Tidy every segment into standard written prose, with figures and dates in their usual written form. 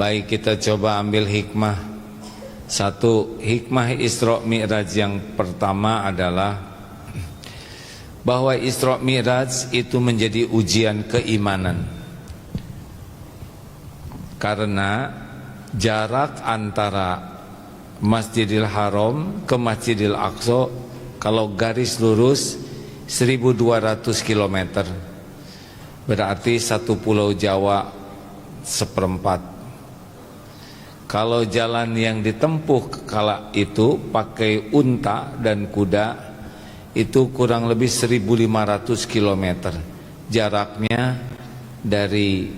Baik, kita coba ambil hikmah. Satu, hikmah Isra Mi'raj yang pertama adalah bahwa Isra Mi'raj itu menjadi ujian keimanan. Karena jarak antara Masjidil Haram ke Masjidil Aqsa kalau garis lurus 1200 km. Berarti satu pulau Jawa seperempat. Kalau jalan yang ditempuh kala itu pakai unta dan kuda itu kurang lebih 1500 km. Jaraknya dari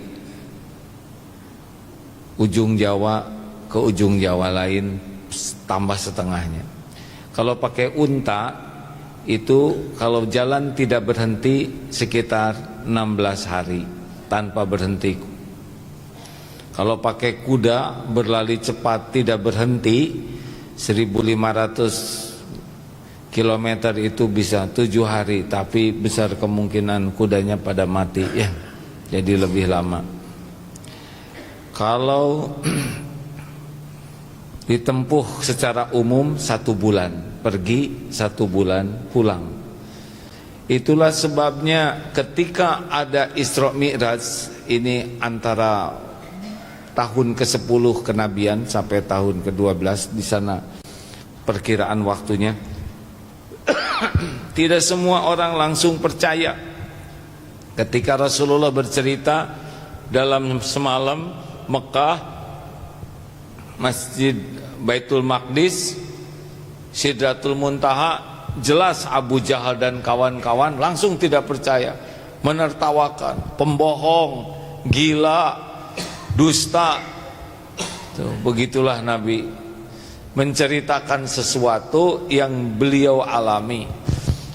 ujung Jawa ke ujung Jawa lain tambah setengahnya. Kalau pakai unta itu kalau jalan tidak berhenti sekitar 16 hari tanpa berhenti. Kalau pakai kuda berlari cepat tidak berhenti 1500 km itu bisa 7 hari, tapi besar kemungkinan kudanya pada mati ya. Jadi lebih lama. Kalau ditempuh secara umum 1 bulan, pergi 1 bulan pulang. Itulah sebabnya ketika ada Isra Mi'raj ini antara tahun ke-10 kenabian sampai tahun ke-12 di sana perkiraan waktunya. Tidak semua orang langsung percaya ketika Rasulullah bercerita dalam semalam Mekah, Masjid Baitul Maqdis, Sidratul Muntaha, jelas Abu Jahal dan kawan-kawan langsung tidak percaya, menertawakan, pembohong, gila, dusta. Tuh, begitulah Nabi menceritakan sesuatu yang beliau alami.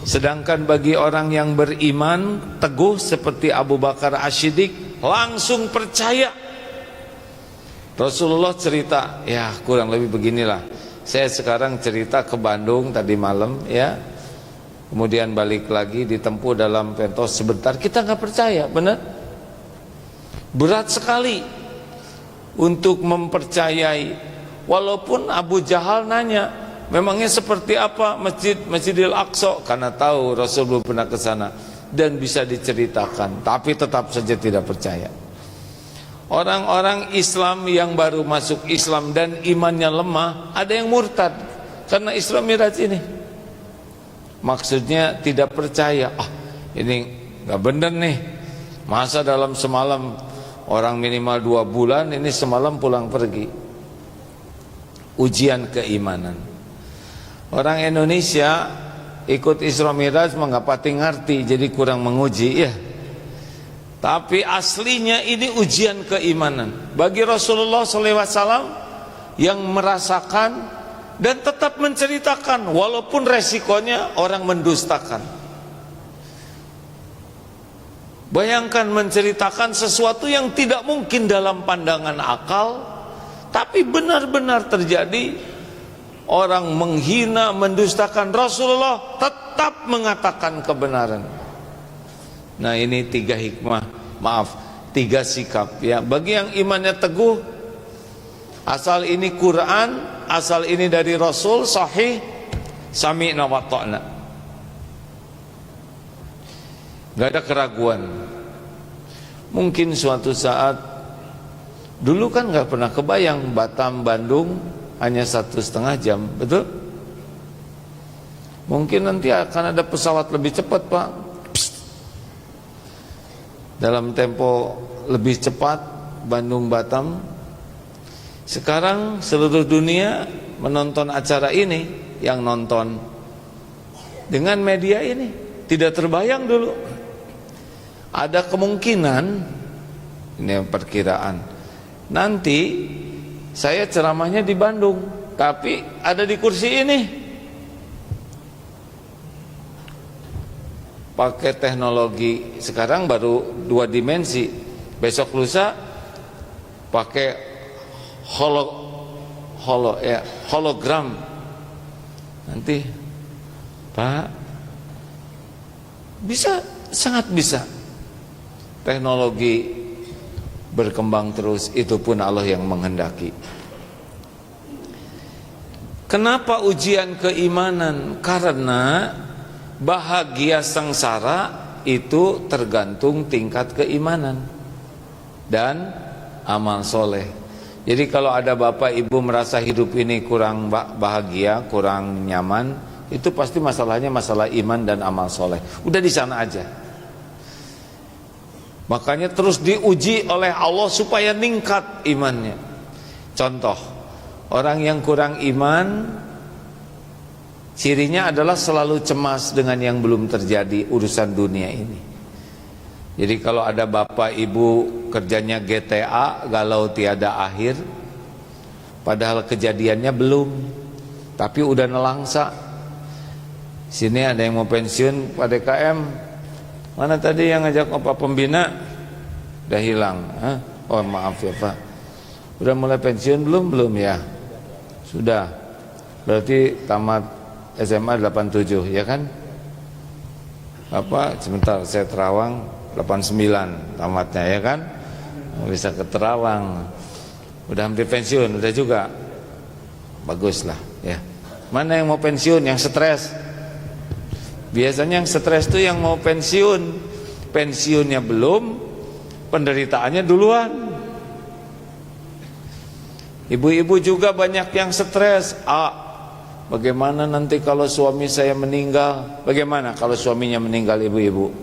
Sedangkan bagi orang yang beriman teguh seperti Abu Bakar As-Siddiq langsung percaya. Rasulullah cerita, ya kurang lebih beginilah. Saya sekarang cerita ke Bandung tadi malam ya. Kemudian balik lagi ditempuh dalam pentos sebentar, kita nggak percaya, benar? Berat sekali untuk mempercayai. Walaupun Abu Jahal nanya, memangnya seperti apa Masjidil Aqsa? Karena tahu Rasul belum pernah ke sana dan bisa diceritakan, tapi tetap saja tidak percaya. Orang-orang Islam yang baru masuk Islam dan imannya lemah, ada yang murtad karena Isra Mi'raj ini. Maksudnya tidak percaya. Ini nggak benar nih. Masa dalam semalam orang minimal 2 bulan, ini semalam pulang pergi. Ujian keimanan. Orang Indonesia ikut Isra Mi'raj mengapa ngerti, jadi kurang menguji ya. Tapi aslinya ini ujian keimanan bagi Rasulullah SAW yang merasakan dan tetap menceritakan walaupun resikonya orang mendustakan. Bayangkan menceritakan sesuatu yang tidak mungkin dalam pandangan akal, tapi benar-benar terjadi. Orang menghina, mendustakan, Rasulullah tetap mengatakan kebenaran. Nah, ini 3 hikmah, 3 sikap ya. Bagi yang imannya teguh, asal ini Quran, asal ini dari Rasul sahih, sami'na wa ta'na. Gak ada keraguan. Mungkin suatu saat, dulu kan gak pernah kebayang Batam Bandung hanya 1,5 jam, betul? Mungkin nanti akan ada pesawat lebih cepat, Pak. Dalam tempo lebih cepat Bandung Batam. Sekarang seluruh dunia menonton acara ini, yang nonton dengan media ini tidak terbayang dulu. Ada kemungkinan, ini perkiraan, nanti saya ceramahnya di Bandung, tapi ada di kursi ini. Pakai teknologi sekarang baru 2 dimensi. Besok lusa pakai hologram. Nanti Pak, bisa, sangat bisa. Teknologi berkembang terus, itu pun Allah yang menghendaki. Kenapa ujian keimanan? Karena bahagia sengsara itu tergantung tingkat keimanan dan amal soleh. Jadi kalau ada bapak ibu merasa hidup ini kurang bahagia, kurang nyaman, itu pasti masalahnya masalah iman dan amal soleh. Udah di sana aja. Makanya terus diuji oleh Allah supaya ningkat imannya. Contoh, orang yang kurang iman, cirinya adalah selalu cemas dengan yang belum terjadi urusan dunia ini. Jadi kalau ada bapak ibu kerjanya GTA, galau tiada akhir, padahal kejadiannya belum, tapi udah nelangsa. Sini ada yang mau pensiun Pak DKM, mana tadi yang ngajak Pak Pembina? Udah hilang. Hah? Oh maaf ya Pak, udah mulai pensiun belum? Belum ya? Sudah. Berarti tamat SMA 87 ya kan? Apa? Sebentar, saya Terawang 89 tamatnya ya kan? Bisa ke Terawang. Udah hampir pensiun, udah juga. Bagus lah ya. Mana yang mau pensiun, yang stres? Biasanya yang stres itu yang mau pensiun. Pensiunnya belum, penderitaannya duluan. Ibu-ibu juga banyak yang stres. Bagaimana nanti kalau suami saya meninggal? Bagaimana kalau suaminya meninggal ibu-ibu?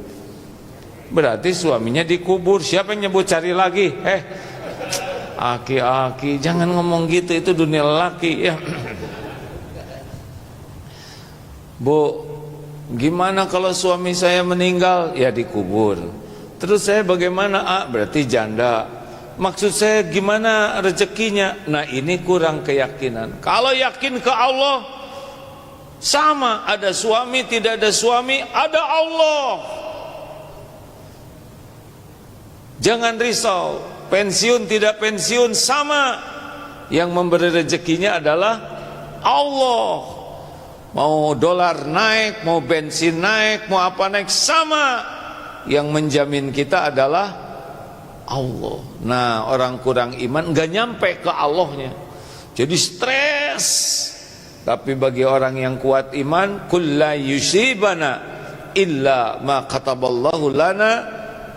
Berarti suaminya dikubur. Siapa yang nyebut cari lagi? Aki-aki, jangan ngomong gitu, itu dunia lelaki ya. Bu, gimana kalau suami saya meninggal? Ya dikubur. Terus saya bagaimana? Berarti janda. Maksud saya gimana rezekinya? Nah ini kurang keyakinan. Kalau yakin ke Allah, sama, ada suami tidak ada suami, ada Allah. Jangan risau, pensiun tidak pensiun sama, yang memberi rezekinya adalah Allah. Mau dolar naik, mau bensin naik, mau apa naik, sama, yang menjamin kita adalah Allah. Nah orang kurang iman nggak nyampe ke Allahnya, jadi stres. Tapi bagi orang yang kuat iman, kulla yusibana illa ma kataballahu lana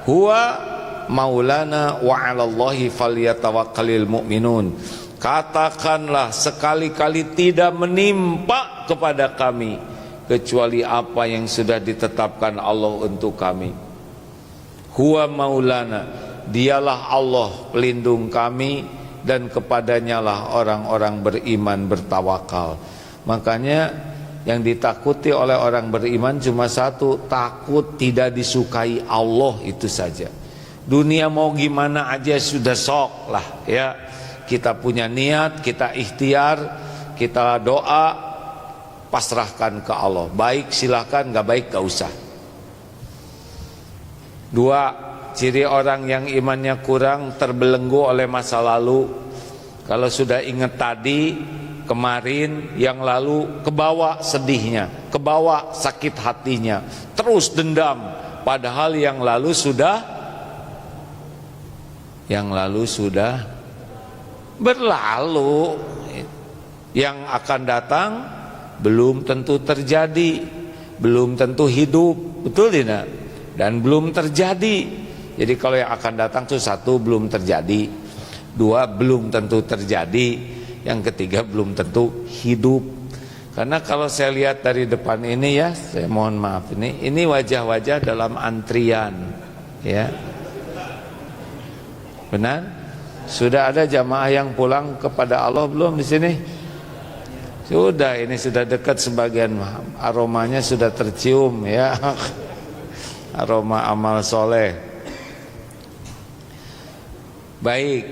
huwa maulana wa 'alallahi falyatawakkalul mu'minun. Katakanlah sekali-kali tidak menimpa kepada kami kecuali apa yang sudah ditetapkan Allah untuk kami. Huwa maulana, dialah Allah pelindung kami, dan kepadanya lah orang-orang beriman bertawakal. Makanya yang ditakuti oleh orang beriman cuma satu, takut tidak disukai Allah, itu saja. Dunia mau gimana aja sudah sok lah ya. Kita punya niat, kita ikhtiar, kita doa, pasrahkan ke Allah. Baik silahkan, gak baik gak usah. Dua, ciri orang yang imannya kurang, terbelenggu oleh masa lalu. Kalau sudah ingat tadi, kemarin, yang lalu, kebawa sedihnya, kebawa sakit hatinya, terus dendam. Padahal yang lalu sudah berlalu. Yang akan datang belum tentu terjadi, belum tentu hidup, betul tidak? Dan belum terjadi. Jadi kalau yang akan datang itu satu, belum terjadi. Dua, belum tentu terjadi. Yang ketiga, belum tentu hidup. Karena kalau saya lihat dari depan ini ya, saya mohon maaf, ini wajah-wajah dalam antrian ya. Benar? Sudah ada jamaah yang pulang kepada Allah belum di sini? Sudah, ini sudah dekat sebagian, aromanya sudah tercium ya. Aroma amal soleh. Baik.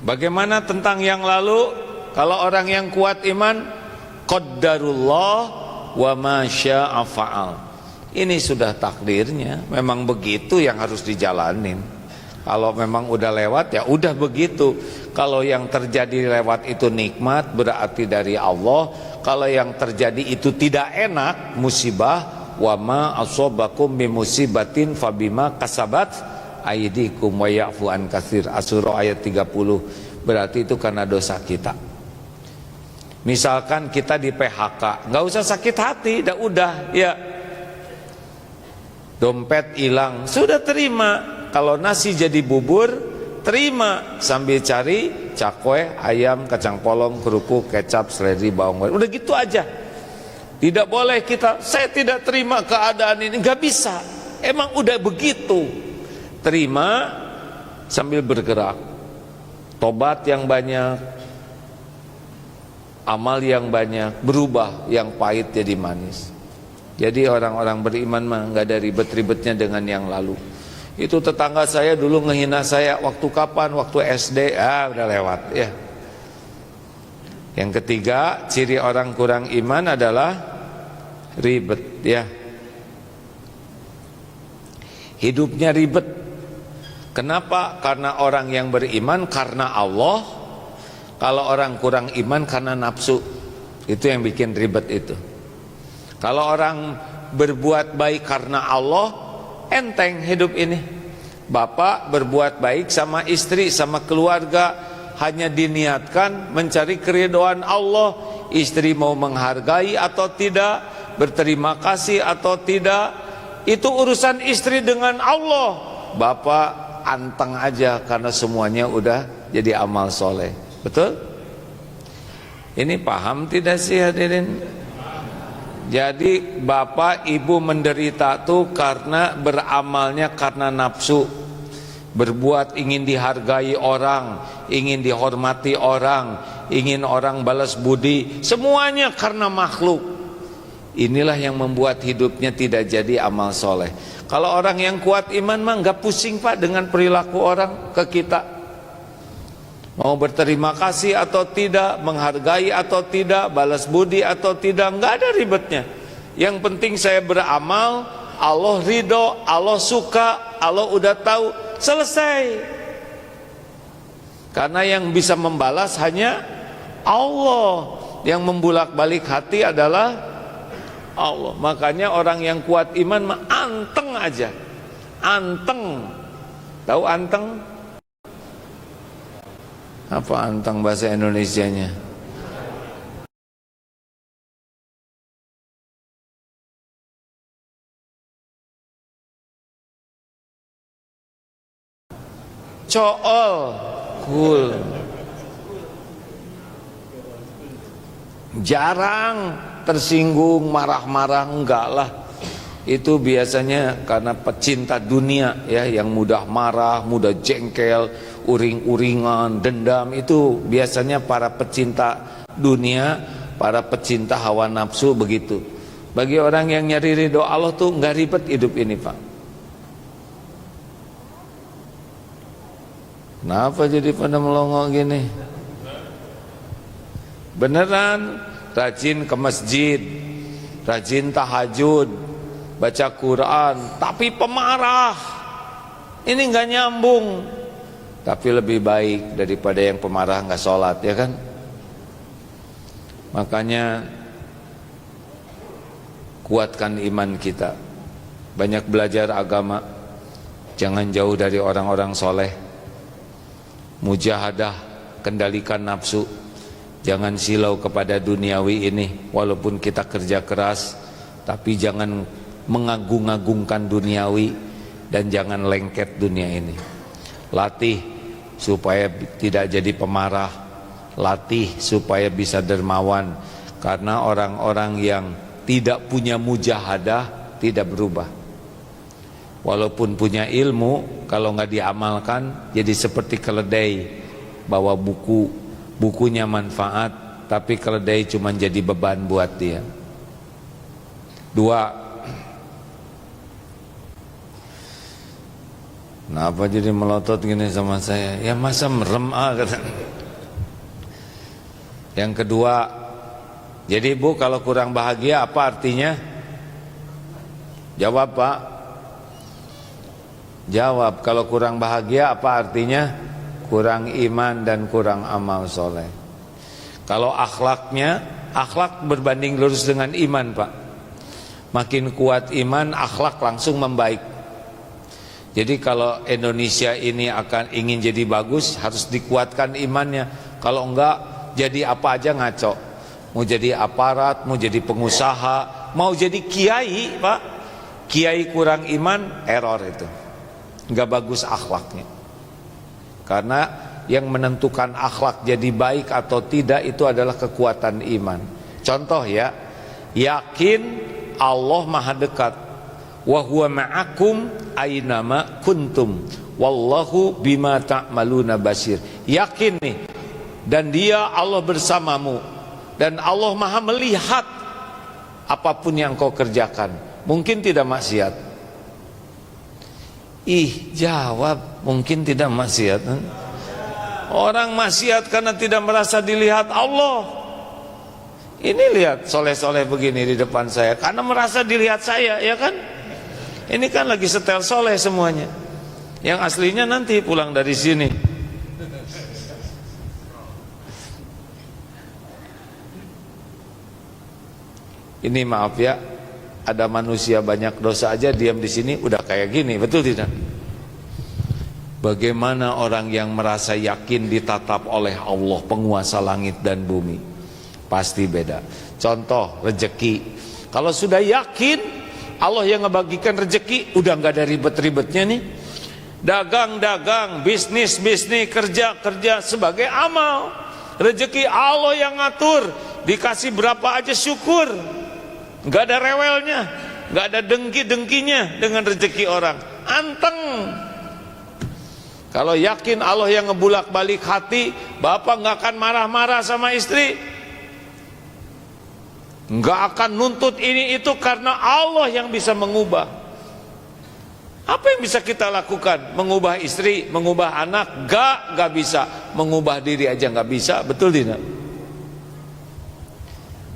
Bagaimana tentang yang lalu? Kalau orang yang kuat iman, qaddarullah wa ma syaa fa'al. Ini sudah takdirnya, memang begitu yang harus dijalanin. Kalau memang udah lewat ya udah begitu. Kalau yang terjadi lewat itu nikmat, berarti dari Allah. Kalau yang terjadi itu tidak enak, musibah, wa ma asobakum min musibatin fabima kasabat aydikum wa ya'fu an katsir. Asy-Syura ayat 30. Berarti itu karena dosa kita. Misalkan kita di PHK, nggak usah sakit hati, udah ya. Dompet hilang, sudah terima. Kalau nasi jadi bubur, terima sambil cari cakwe, ayam, kacang polong, kerupuk, kecap, seledri, bawang goreng. Udah gitu aja. Tidak boleh kita, saya tidak terima keadaan ini, nggak bisa. Emang udah begitu. Terima sambil bergerak. Tobat yang banyak, amal yang banyak, berubah yang pahit jadi manis. Jadi orang-orang beriman mah nggak ada ribet-ribetnya dengan yang lalu. Itu tetangga saya dulu ngehina saya waktu kapan? Waktu SD, udah lewat ya. Yang ketiga, ciri orang kurang iman adalah ribet ya. Hidupnya ribet. Kenapa? Karena orang yang beriman karena Allah. Kalau orang kurang iman karena nafsu. Itu yang bikin ribet itu. Kalau orang berbuat baik karena Allah, enteng hidup ini. Bapak berbuat baik sama istri, sama keluarga, hanya diniatkan mencari keridhaan Allah. Istri mau menghargai atau tidak, berterima kasih atau tidak, itu urusan istri dengan Allah. Bapak anteng aja karena semuanya udah jadi amal soleh. Betul? Ini paham tidak sih hadirin? Jadi bapak ibu menderita tuh karena beramalnya karena nafsu. Berbuat ingin dihargai orang, ingin dihormati orang, ingin orang balas budi, semuanya karena makhluk. Inilah yang membuat hidupnya tidak jadi amal soleh. Kalau orang yang kuat iman mah nggak pusing pak dengan perilaku orang ke kita. Mau berterima kasih atau tidak, menghargai atau tidak, balas budi atau tidak, nggak ada ribetnya. Yang penting saya beramal, Allah ridho, Allah suka, Allah udah tahu, selesai. Karena yang bisa membalas hanya Allah. Yang membulak-balik hati adalah Allah. Makanya orang yang kuat iman mah anteng aja. Anteng. Tahu anteng? Apa anteng bahasa Indonesianya? Cool, cool. Jarang tersinggung, marah-marah, enggak lah. Itu biasanya karena pecinta dunia ya, yang mudah marah, mudah jengkel, uring-uringan, dendam. Itu biasanya para pecinta dunia, para pecinta hawa nafsu begitu. Bagi orang yang nyari ridho Allah tuh nggak ribet hidup ini pak. Kenapa jadi pada melongo gini? Beneran rajin ke masjid, rajin tahajud, baca Quran, tapi pemarah. Ini nggak nyambung. Tapi lebih baik daripada yang pemarah nggak sholat ya kan. Makanya kuatkan iman kita, banyak belajar agama, jangan jauh dari orang-orang soleh. Mujahadah, kendalikan nafsu, jangan silau kepada duniawi ini. Walaupun kita kerja keras, tapi jangan mengagung-agungkan duniawi, dan jangan lengket dunia ini. Latih supaya tidak jadi pemarah, latih supaya bisa dermawan. Karena orang-orang yang tidak punya mujahadah tidak berubah. Walaupun punya ilmu, kalau nggak diamalkan jadi seperti keledai bawa buku, bukunya manfaat, tapi keledai cuma jadi beban buat dia. Dua, kenapa jadi melotot gini sama saya? Ya masa merem kata. Yang kedua, jadi Bu kalau kurang bahagia apa artinya? Jawab Pak. Jawab, kalau kurang bahagia apa artinya? Kurang iman dan kurang amal soleh. Kalau akhlaknya, akhlak berbanding lurus dengan iman Pak. Makin kuat iman, akhlak langsung membaik. Jadi kalau Indonesia ini ingin jadi bagus, harus dikuatkan imannya. Kalau enggak, jadi apa aja ngaco. Mau jadi aparat, mau jadi pengusaha, mau jadi kiai, Pak. Kiai kurang iman, error itu. Enggak bagus akhlaknya. Karena yang menentukan akhlak jadi baik atau tidak itu adalah kekuatan iman. Contoh ya, yakin Allah maha dekat. Wa huwa ma'akum aynama kuntum wallahu bima ta'maluna basir. Yakin nih, dan dia Allah bersamamu, dan Allah maha melihat apapun yang kau kerjakan. Mungkin tidak maksiat. Jawab, mungkin tidak maksiat. Orang maksiat karena tidak merasa dilihat Allah. Ini lihat soleh-soleh begini di depan saya karena merasa dilihat saya, ya kan? Ini kan lagi setel soleh semuanya. Yang aslinya nanti pulang dari sini. Ini maaf ya, ada manusia banyak dosa aja diam di sini udah kayak gini, betul tidak? Bagaimana orang yang merasa yakin ditatap oleh Allah, penguasa langit dan bumi? Pasti beda. Contoh rezeki. Kalau sudah yakin Allah yang ngebagikan rezeki, udah nggak ada ribet-ribetnya nih. Dagang-dagang, bisnis-bisnis, kerja-kerja sebagai amal. Rezeki Allah yang ngatur, dikasih berapa aja syukur. Nggak ada rewelnya, nggak ada dengki-dengkinya dengan rezeki orang. Anteng. Kalau yakin Allah yang ngebulak-balik hati, bapak nggak akan marah-marah sama istri. Nggak akan nuntut ini itu karena Allah yang bisa mengubah. Apa yang bisa kita lakukan? Mengubah istri, mengubah anak? Nggak bisa. Mengubah diri aja nggak bisa, betul tidak?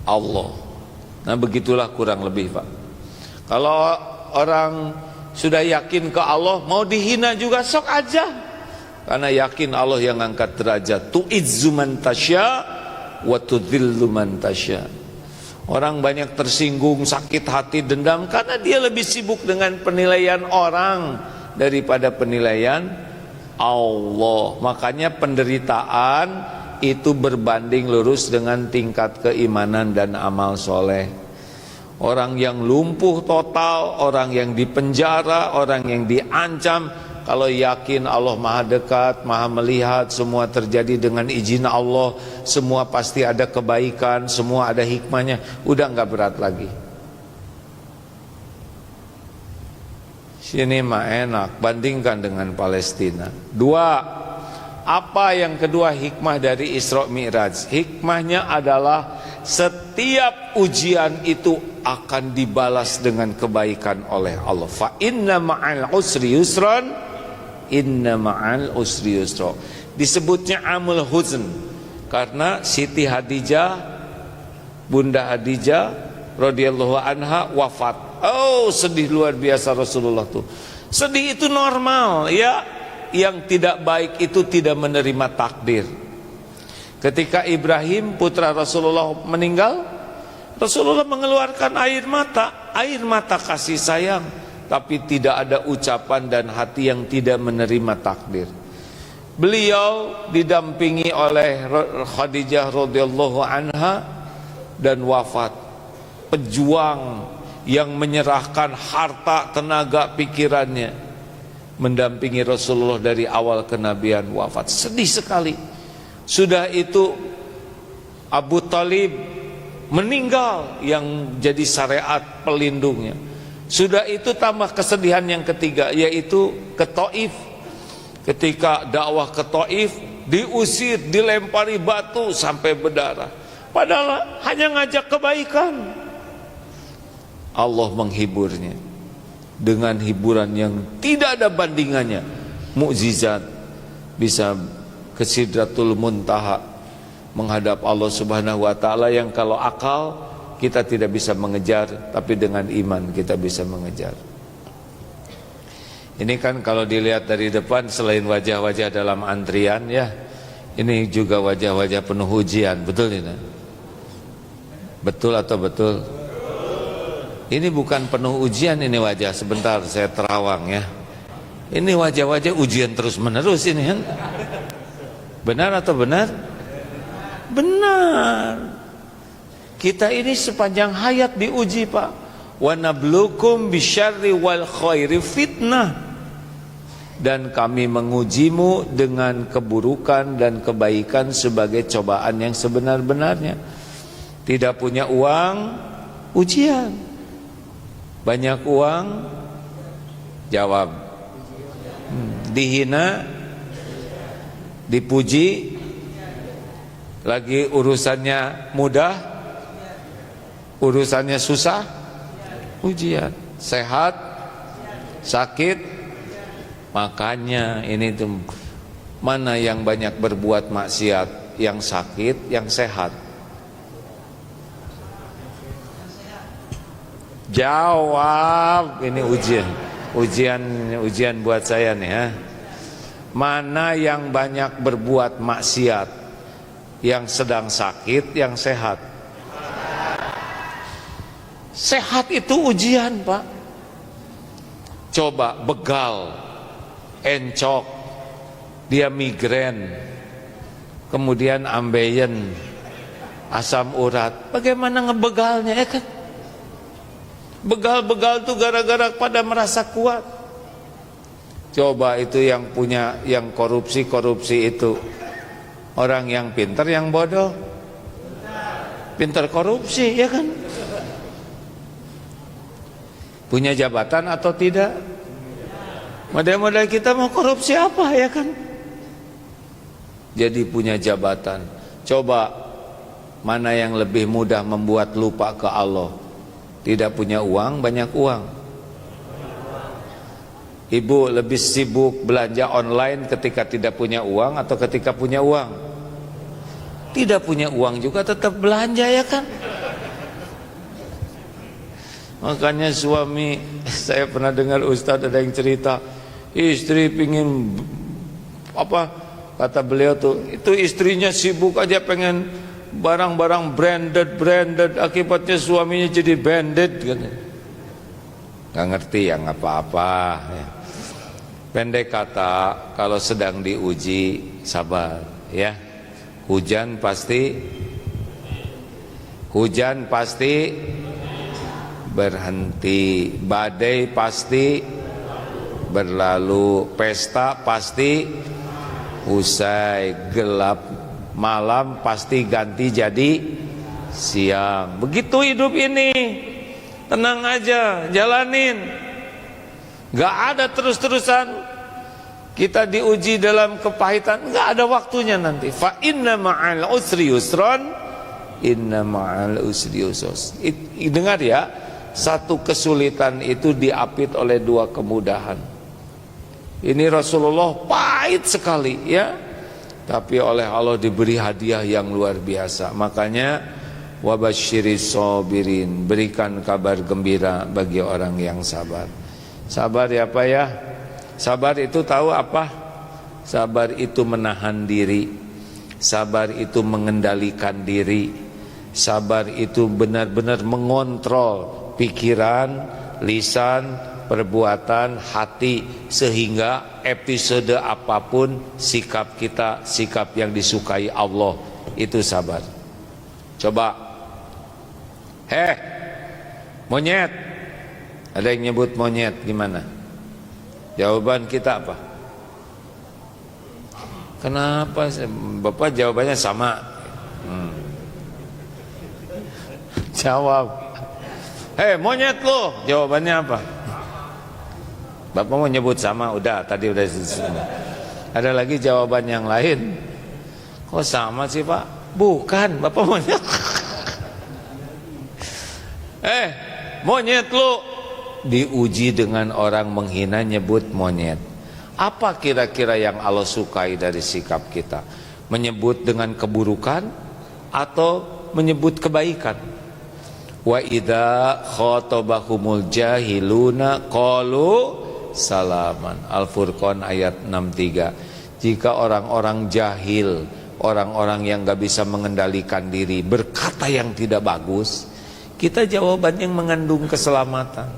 Allah. Nah begitulah kurang lebih Pak. Kalau orang sudah yakin ke Allah, mau dihina juga sok aja. Karena yakin Allah yang angkat derajat. Tu'izzu man tasya wa tudhillu man tasya. Orang banyak tersinggung, sakit hati, dendam karena dia lebih sibuk dengan penilaian orang daripada penilaian Allah. Makanya penderitaan itu berbanding lurus dengan tingkat keimanan dan amal soleh. Orang yang lumpuh total, orang yang dipenjara, orang yang diancam, kalau yakin Allah maha dekat, maha melihat, semua terjadi dengan izin Allah, semua pasti ada kebaikan, semua ada hikmahnya, udah nggak berat lagi. Sini mah enak, bandingkan dengan Palestina. Dua, apa yang kedua hikmah dari Isra Mi'raj? Hikmahnya adalah setiap ujian itu akan dibalas dengan kebaikan oleh Allah. Fa inna ma'al usri yusran. Inna ma'al usri yusra. Disebutnya amul huzn karena Siti Hadijah, Bunda Hadijah radhiyallahu anha wafat. Oh, sedih luar biasa Rasulullah tuh. Sedih itu normal ya. Yang tidak baik itu tidak menerima takdir. Ketika Ibrahim putra Rasulullah meninggal, Rasulullah mengeluarkan air mata kasih sayang. Tapi tidak ada ucapan dan hati yang tidak menerima takdir. Beliau didampingi oleh Khadijah radhiyallahu anha dan wafat. Pejuang yang menyerahkan harta, tenaga, pikirannya mendampingi Rasulullah dari awal kenabian wafat. Sedih sekali. Sudah itu Abu Talib meninggal yang jadi syariat pelindungnya. Sudah itu tambah kesedihan yang ketiga, yaitu ke Taif. Ketika dakwah ke Taif, diusir, dilempari batu sampai berdarah. Padahal hanya ngajak kebaikan. Allah menghiburnya dengan hiburan yang tidak ada bandingannya. Mukjizat, bisa ke Sidratul Muntaha, menghadap Allah Subhanahu wa taala yang kalau akal kita tidak bisa mengejar, tapi dengan iman kita bisa mengejar. Ini kan kalau dilihat dari depan, selain wajah-wajah dalam antrian ya, ini juga wajah-wajah penuh ujian, betul tidak? Betul atau betul? Ini bukan penuh ujian, ini wajah. Sebentar saya terawang ya. Ini wajah-wajah ujian terus menerus ini kan. Benar atau benar? Benar. Kita ini sepanjang hayat diuji, Pak. Wa nabluukum bisyarri wal khairi fitnah. Dan kami mengujimu dengan keburukan dan kebaikan sebagai cobaan yang sebenar-benarnya. Tidak punya uang, ujian. Banyak uang, jawab. Dihina, dipuji, lagi urusannya mudah, urusannya susah, ujian. Sehat, sakit, makanya ini tuh, mana yang banyak berbuat maksiat, yang sakit, yang sehat? Jawab, ini ujian buat saya nih ya. Mana yang banyak berbuat maksiat, yang sedang sakit, yang sehat? Sehat itu ujian, Pak. Coba begal, encok, dia migrain, kemudian ambeien, asam urat. Bagaimana ngebegalnya ya kan? Begal-begal tuh gara-gara pada merasa kuat. Coba itu yang punya, yang korupsi itu orang yang pintar, yang bodoh? Pintar korupsi ya kan? Punya jabatan atau tidak? Model-model kita mau korupsi apa ya kan? Jadi punya jabatan. Coba mana yang lebih mudah membuat lupa ke Allah? Tidak punya uang, banyak uang. Ibu lebih sibuk belanja online ketika tidak punya uang atau ketika punya uang? Tidak punya uang juga tetap belanja ya kan? Makanya suami, saya pernah dengar ustadz ada yang cerita, istri pingin apa, kata beliau tuh, itu istrinya sibuk aja pengen barang-barang branded, akibatnya suaminya jadi bandit gitu. Gak ngerti yang apa-apa ya. Pendek kata, kalau sedang diuji sabar ya. Hujan pasti berhenti, badai pasti berlalu, pesta pasti usai, gelap malam pasti ganti jadi siang. Begitu hidup ini. Tenang aja, jalanin. Gak ada terus-terusan kita diuji dalam kepahitan, gak ada waktunya nanti. Fa inna ma'al usri yusran, inna ma'al usri yusran. Dengar ya, satu kesulitan itu diapit oleh dua kemudahan. Ini Rasulullah pahit sekali ya, tapi oleh Allah diberi hadiah yang luar biasa. Makanya wabasyiris sabirin, berikan kabar gembira bagi orang yang sabar. Sabar ya Pak ya. Sabar itu tahu apa? Sabar itu menahan diri. Sabar itu mengendalikan diri. Sabar itu benar-benar mengontrol pikiran, lisan, perbuatan, hati, sehingga episode apapun sikap kita, sikap yang disukai Allah, itu sabar. Coba, monyet, ada yang nyebut monyet, gimana? Jawaban kita apa? Kenapa? Bapak jawabannya sama. Jawab, monyet lo, jawabannya apa? Bapak mau nyebut sama, udah tadi udah. Ada lagi jawaban yang lain. Kok sama sih Pak? Bukan, Bapak monyet. Monyet lo, diuji dengan orang menghina nyebut monyet. Apa kira-kira yang Allah sukai dari sikap kita? Menyebut dengan keburukan atau menyebut kebaikan? Wa idza khatabahumul jahiluna qalu salaman. Al-Furqan ayat 63. Jika orang-orang jahil, orang-orang yang gak bisa mengendalikan diri, berkata yang tidak bagus, kita jawaban yang mengandung keselamatan.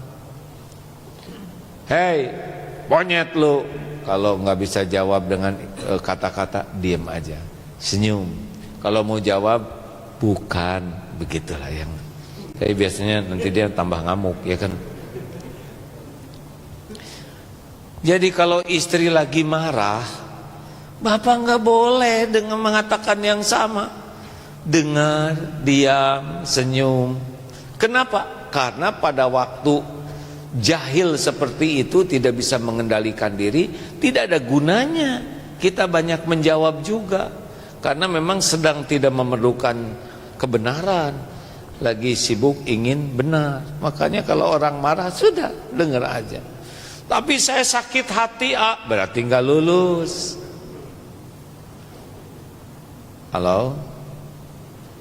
monyet lu. Kalau nggak bisa jawab dengan kata-kata, diam aja, senyum. Kalau mau jawab, bukan, begitulah yang. Tapi biasanya nanti dia tambah ngamuk, ya kan. Jadi kalau istri lagi marah, bapak nggak boleh dengan mengatakan yang sama. Dengar, diam, senyum. Kenapa? Karena pada waktu jahil seperti itu, tidak bisa mengendalikan diri, tidak ada gunanya kita banyak menjawab juga, karena memang sedang tidak memerlukan kebenaran, lagi sibuk ingin benar. Makanya kalau orang marah, sudah dengar aja. Tapi saya sakit hati, berarti nggak lulus. Halo?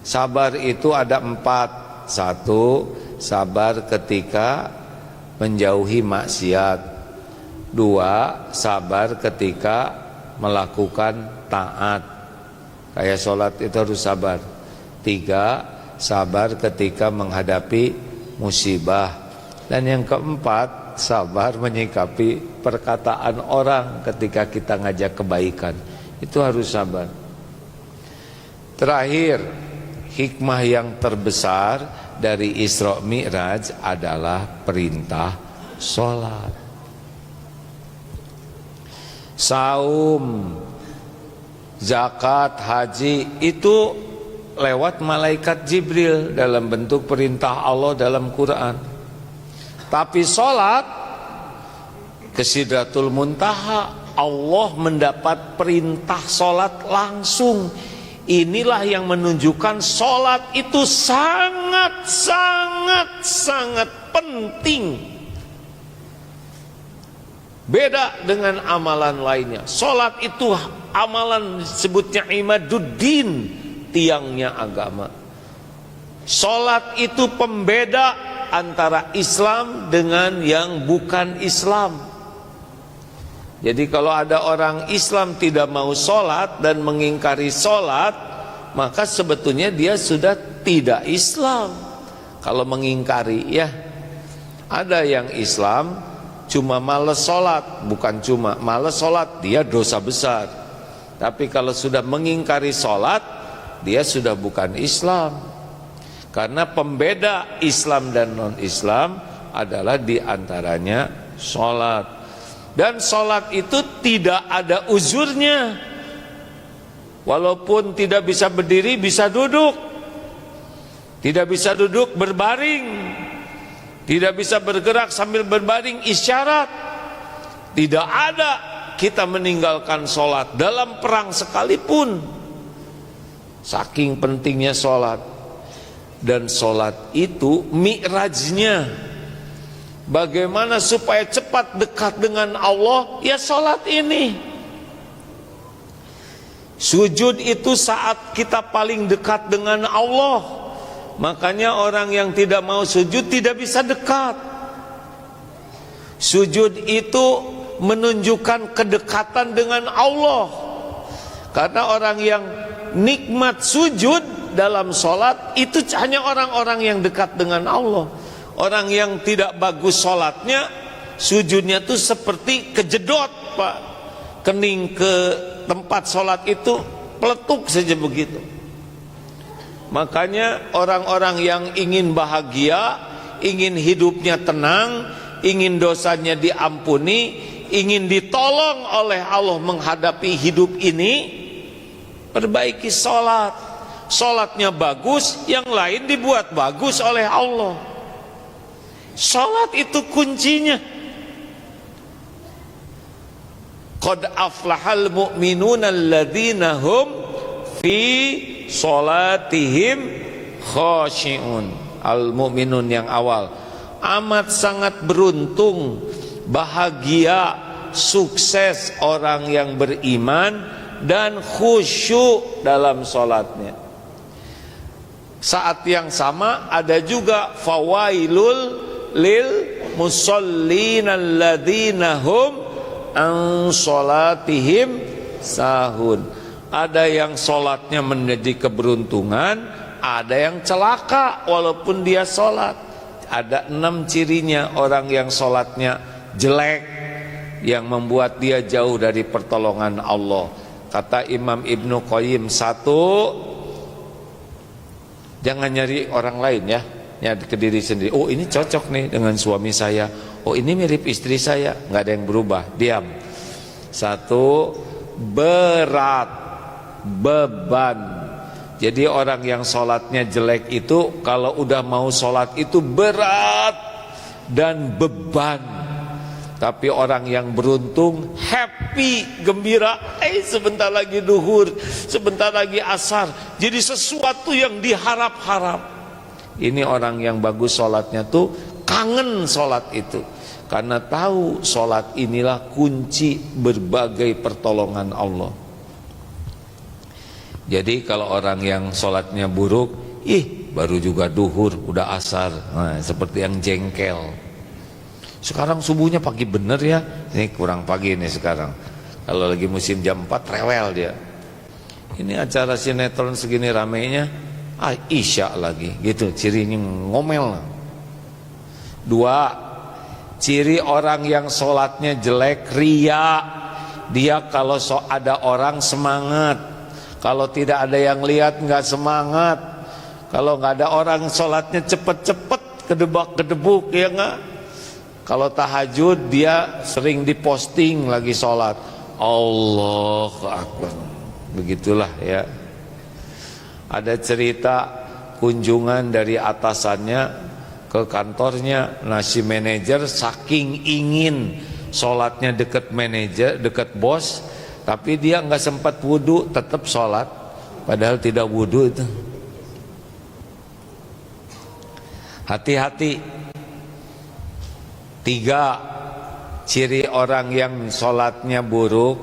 Sabar itu ada 4. 1, sabar ketika menjauhi maksiat. 2, sabar ketika melakukan taat, kayak sholat itu harus sabar. 3, sabar ketika menghadapi musibah. Dan yang keempat, sabar menyikapi perkataan orang ketika kita ngajak kebaikan, itu harus sabar. Terakhir, hikmah yang terbesar dari Isra Mi'raj adalah perintah sholat. Saum, zakat, haji itu lewat malaikat Jibril dalam bentuk perintah Allah dalam Quran. Tapi sholat ke Sidratul Muntaha, Allah mendapat perintah sholat langsung. Inilah yang menunjukkan sholat itu sangat penting. Beda dengan amalan lainnya. Sholat itu amalan sebutnya imaduddin, tiangnya agama. Sholat itu pembeda antara Islam dengan yang bukan Islam. Jadi kalau ada orang Islam tidak mau sholat dan mengingkari sholat, maka sebetulnya dia sudah tidak Islam. Kalau mengingkari, ya. Ada yang Islam cuma malas sholat, bukan cuma malas sholat, dia dosa besar. Tapi kalau sudah mengingkari sholat, dia sudah bukan Islam. Karena pembeda Islam dan non-Islam adalah diantaranya sholat. Dan sholat itu tidak ada uzurnya. Walaupun tidak bisa berdiri, bisa duduk. Tidak bisa duduk berbaring. Tidak bisa bergerak sambil berbaring, isyarat. Tidak ada kita meninggalkan sholat dalam perang sekalipun. Saking pentingnya sholat. Dan sholat itu mi'rajnya, bagaimana supaya cepat dekat dengan Allah, ya sholat ini. Sujud itu saat kita paling dekat dengan Allah. Makanya orang yang tidak mau sujud tidak bisa dekat. Sujud itu menunjukkan kedekatan dengan Allah. Karena orang yang nikmat sujud dalam sholat itu hanya orang-orang yang dekat dengan Allah. Orang yang tidak bagus sholatnya, sujudnya tuh seperti kejedot, Pak. Kening ke tempat sholat itu peletuk saja begitu. Makanya orang-orang yang ingin bahagia, ingin hidupnya tenang, ingin dosanya diampuni, ingin ditolong oleh Allah menghadapi hidup ini, perbaiki sholat. Sholatnya bagus, yang lain dibuat bagus oleh Allah. Salat itu kuncinya. Qad aflahal mu'minuna alladzina hum fi salatihim khashi'un. Al-mu'minun yang awal. Amat sangat beruntung, bahagia, sukses orang yang beriman dan khusyuk dalam salatnya. Saat yang sama ada juga fawailul lil musallin alladzina hum an salatihim sahun. Ada yang salatnya menjadi keberuntungan, ada yang celaka walaupun dia salat. Ada 6 cirinya orang yang salatnya jelek, yang membuat dia jauh dari pertolongan Allah. Kata Imam Ibnu Qayyim, satu, jangan nyari orang lain ya, nyari ke diri sendiri. Oh ini cocok nih dengan suami saya, oh ini mirip istri saya, nggak ada yang berubah, diam. Satu, berat, beban. Jadi orang yang sholatnya jelek itu kalau udah mau sholat itu berat dan beban. Tapi orang yang beruntung happy, gembira, sebentar lagi duhur, sebentar lagi asar, jadi sesuatu yang diharap-harap. Ini orang yang bagus sholatnya tuh kangen sholat itu, karena tahu sholat inilah kunci berbagai pertolongan Allah. Jadi kalau orang yang sholatnya buruk, baru juga duhur, udah asar, nah, seperti yang jengkel. Sekarang subuhnya pagi bener ya, ini kurang pagi nih sekarang. Kalau lagi musim jam 4 rewel dia. Ini acara sinetron segini ramenya, isya lagi, gitu cirinya ngomel. Dua, ciri orang yang sholatnya jelek, ria. Dia kalau ada orang semangat, kalau tidak ada yang lihat nggak semangat. Kalau nggak ada orang sholatnya cepet-cepet, kedebak-kedebuk, ya nggak? Kalau tahajud dia sering diposting lagi sholat, Allahu Akbar. Begitulah ya. Ada cerita kunjungan dari atasannya ke kantornya. Nah si manajer saking ingin sholatnya deket manajer, deket bos, tapi dia nggak sempat wudhu, tetap sholat, padahal tidak wudhu itu. Hati-hati. Tiga, ciri orang yang sholatnya buruk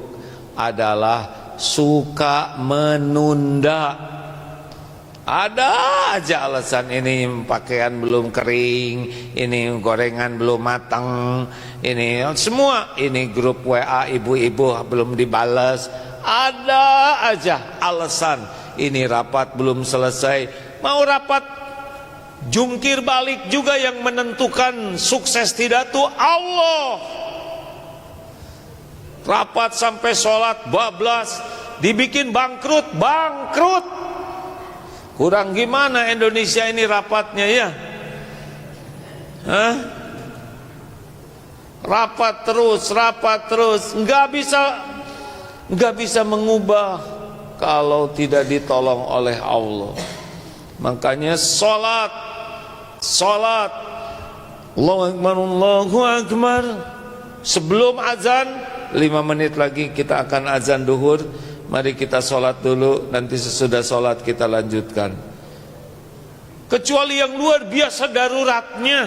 adalah suka menunda. Ada aja alasan, ini pakaian belum kering, ini gorengan belum matang, ini semua, ini grup WA ibu-ibu belum dibalas. Ada aja alasan, ini rapat belum selesai. Mau rapat jungkir balik juga, yang menentukan sukses tidak tuh Allah. Rapat sampai sholat bablas, dibikin bangkrut. Kurang gimana Indonesia ini rapatnya ya? Rapat terus, nggak bisa mengubah kalau tidak ditolong oleh Allah. Makanya sholat, Allahu Akbar. Sebelum azan 5 menit lagi kita akan azan duhur. Mari kita sholat dulu, nanti sesudah sholat kita lanjutkan. Kecuali yang luar biasa daruratnya,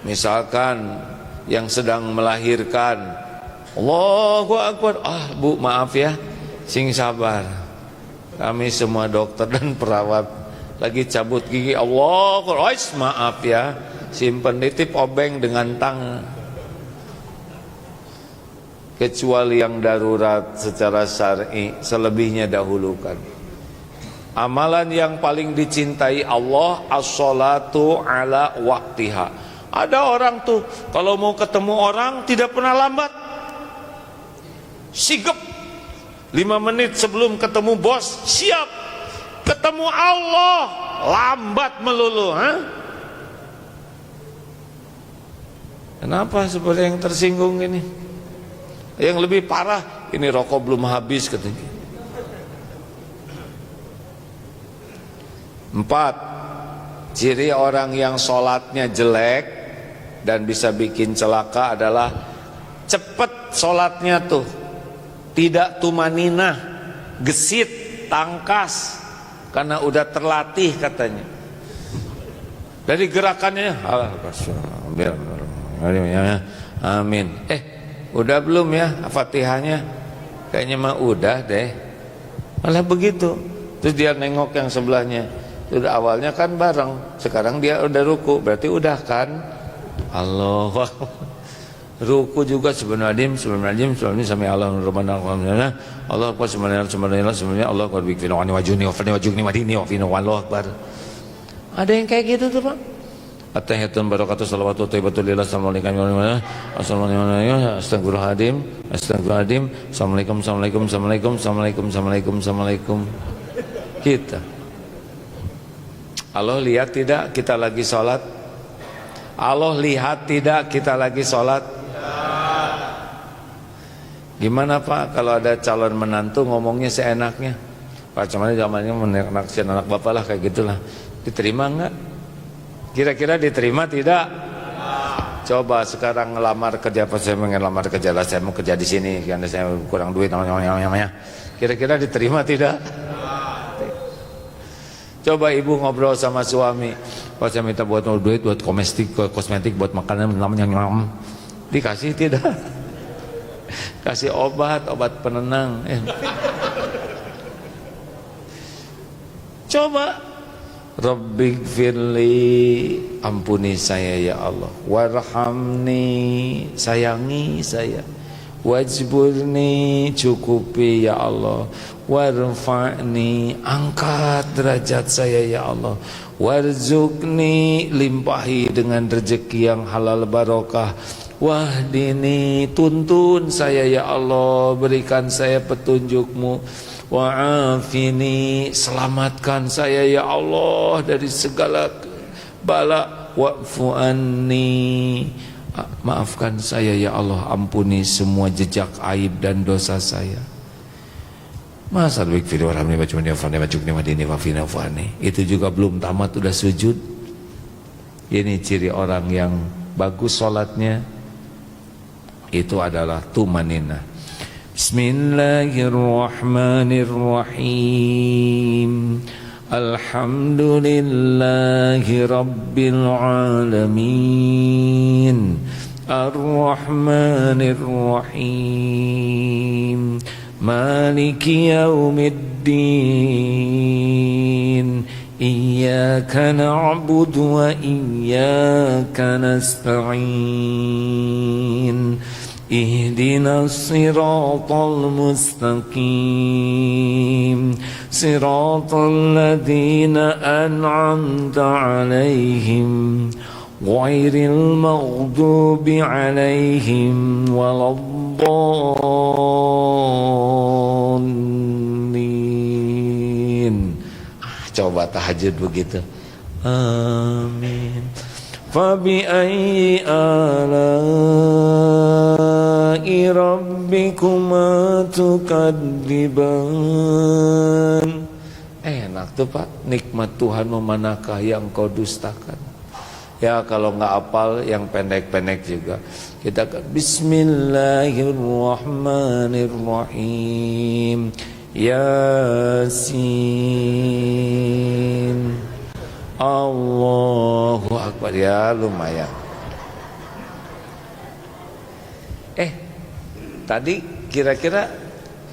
misalkan yang sedang melahirkan, Allahu Akbar. Bu maaf ya, sing sabar, kami semua dokter dan perawat lagi cabut gigi. Allahu Akbar. Maaf ya, simpen nitip obeng dengan tangan. Kecuali yang darurat secara syar'i, selebihnya dahulukan. Amalan yang paling dicintai Allah, as-sholatu ala waktiha. Ada orang tuh kalau mau ketemu orang tidak pernah lambat, sigep 5 menit sebelum ketemu bos siap, ketemu Allah lambat melulu. Kenapa seperti yang tersinggung ini? Yang lebih parah, ini rokok belum habis katanya. 4, ciri orang yang sholatnya jelek dan bisa bikin celaka adalah cepet sholatnya tuh, tidak tumaninah, gesit, tangkas, karena udah terlatih katanya. Dari gerakannya, amin. Udah belum ya Fatihahnya? Kayaknya mah udah deh. Malah begitu. Terus dia nengok yang sebelahnya. Sudah awalnya kan bareng, sekarang dia udah ruku, berarti udah kan? Allah. Ruku juga sebenarnya sami Allah Rabbana Allah Akbar sebenarnya Allah Akbar bikin wani wajuni wa fani wajuni madini wa fina wallahu akbar. Ada yang kayak gitu tuh Pak. At-tahiyatun barakatuh salawatu thayyibatun lillah. Assalamualaikum Astagfirullahaladzim. Assalamualaikum. Kita Allah lihat tidak kita lagi sholat? Allah lihat tidak kita lagi sholat? Gimana Pak kalau ada calon menantu ngomongnya seenaknya? Pak cuman zamannya menaksir anak bapak lah kayak gitulah. Diterima enggak? Kira-kira diterima tidak? Coba sekarang ngelamar kerja, pas saya ngelamar kerja lah, saya mau kerja di sini karena saya kurang duit namanya. Kira-kira diterima tidak? Coba ibu ngobrol sama suami, pas saya minta buat duit buat kosmetik buat makanan namanya dikasih tidak? Kasih obat penenang. Coba Rabbighfirli, ampuni saya ya Allah, warhamni, sayangi saya, wajburni, cukupi ya Allah, warfa'ni, angkat derajat saya ya Allah, warzuqni, limpahi dengan rezeki yang halal barokah, wahdini, tuntun saya ya Allah, berikan saya petunjukmu, wa'afini, selamatkan saya ya Allah dari segala bala, wa'fu anni, maafkan saya ya Allah, ampuni semua jejak aib dan dosa saya. Masa itu juga belum tamat udah sujud. Ini ciri orang yang bagus sholatnya, itu adalah tumanina. Bismillahirrahmanirrahim. Alhamdulillahi rabbil alamin. Ar-Rahmanir-Rahim. Maliki yaumiddin. Iyyaka na'budu wa iyyaka nasta'in. Ihdinas siratal mustaqim. Siratal ladzina an'amta 'alaihim ghairil maghdubi 'alaihim waladdallin. Coba tahajud begitu. Amin. Fabi ayyi ala'i rabbikuma tukadziban. Enak tuh Pak, nikmat Tuhan memanakah yang kau dustakan. Ya kalau nggak hafal yang pendek-pendek juga kita Bismillahirrahmanirrahim. Yasin. Allahu Akbar, ya lumayan. Tadi kira-kira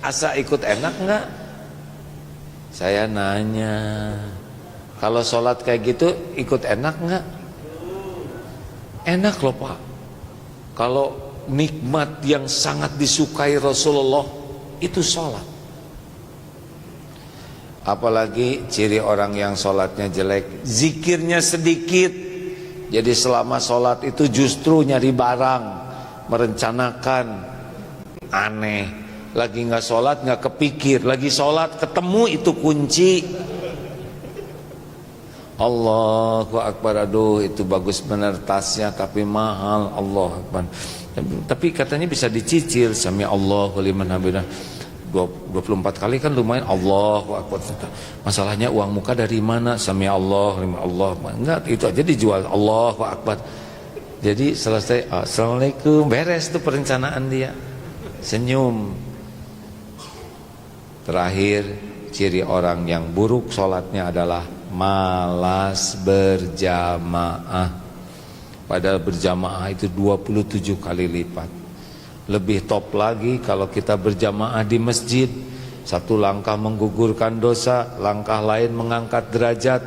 asa ikut enak enggak? Saya nanya, kalau sholat kayak gitu ikut enak enggak? Enak loh Pak. Kalau nikmat yang sangat disukai Rasulullah itu sholat. Apalagi ciri orang yang sholatnya jelek, zikirnya sedikit. Jadi selama sholat itu justru nyari barang, merencanakan, aneh. Lagi nggak sholat nggak kepikir, lagi sholat ketemu itu kunci. Allahu Akbar, aduh itu bagus benar tasnya tapi mahal. Allahu Akbar. Tapi katanya bisa dicicil. Sami Allahu liman hamidah. 24 kali kan lumayan. Allahu Akbar. Masalahnya uang muka dari mana? Sami Allah, Allah. Enggak, itu aja dijual. Allahu Akbar. Jadi selesai, assalamualaikum, beres tuh perencanaan dia. Senyum. Terakhir, ciri orang yang buruk sholatnya adalah malas berjamaah. Padahal berjamaah itu 27 kali lipat. Lebih top lagi kalau kita berjamaah di masjid. Satu langkah menggugurkan dosa, langkah lain mengangkat derajat.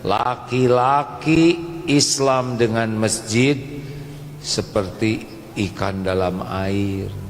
Laki-laki Islam dengan masjid seperti ikan dalam air.